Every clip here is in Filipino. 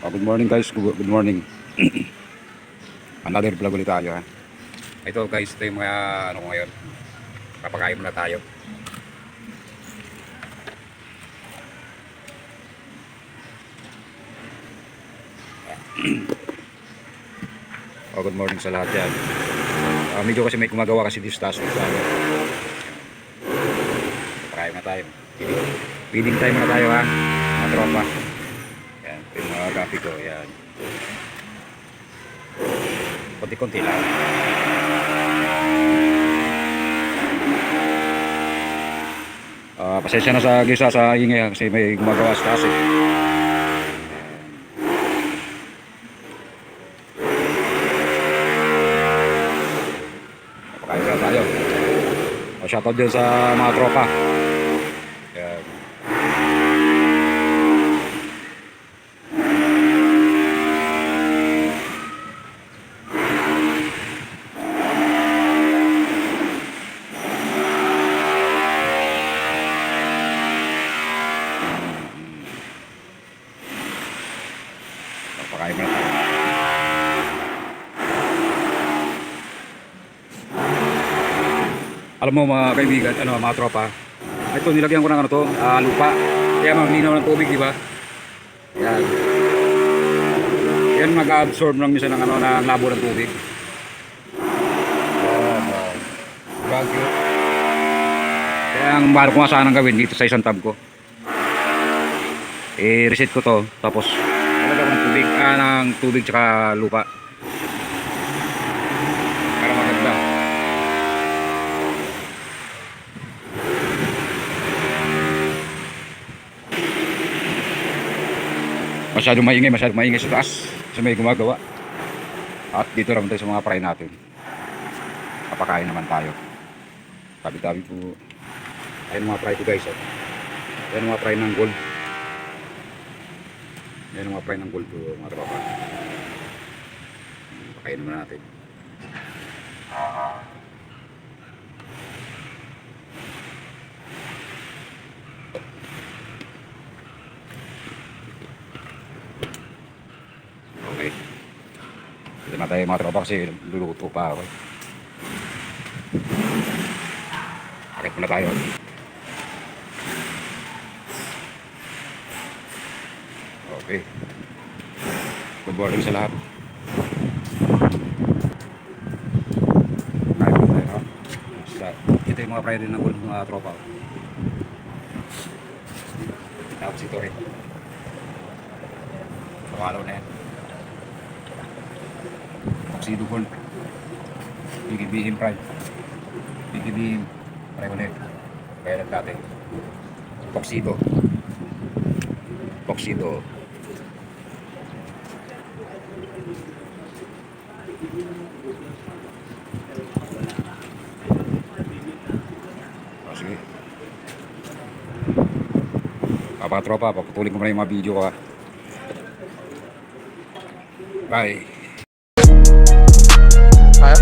Good morning guys, good morning. Another vlog ulit tayo ha. Ito guys, ito yung mga ano ngayon. Papakain muna tayo. Good morning sa lahat yan. Medyo kasi may gumagawa kasi dito sa taas. Papakain na tayo. Feeding time na tayo ha, mga tropa. Yan, ito yung mga gapi ko. Yan. Konti-konti lang. Pasensya na sa gisa sa ingay kasi may gumagawa sa taas eh. Papakain na tayo. Shoutout din sa mga tropa. Yan. Papakain na tayo. Alam mo mga kaibigan, mga tropa, ito nilagyan ko ng lupa. Kaya maglinaw ng tubig, di ba? Yan. Yan mag-absorb ng minsan ng ng labo ng tubig. Bagyo. Kaya ang mahal ko nga sanang gawin dito sa isang tab ko. I-reset ko to, tapos nalagyan ko ng tubig tsaka lupa. Para maganda. Masyadong maingay sa taas sa may gumagawa. At dito naman tayo sa mga fry natin. Papakain naman tayo. Tabi-tabi po. Ayan mga fry ko guys. Ayan mga fry ng gold. Ayan mga fry ng gold po mga tropa. Pakain naman natin. Okay. Dito na tayo mga tropa kasi luluto pa ako. Akit muna tayo. Okay. Good morning sa lahat. Kain muna tayo. Ito yung mga priority ng mga tropa. Tapos ito rin. Pangalaw na yan. Tuxedo gold. Bigibihim fry. Bigibihim fry ulit. Kaya natin. Tuxedo. Tuxedo. Sige. Tropa, paputulin ko muna yung mga video ko ha. Bye. Kaya?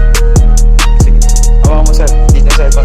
Sige. Hawakan mo sir. Dito sir pa.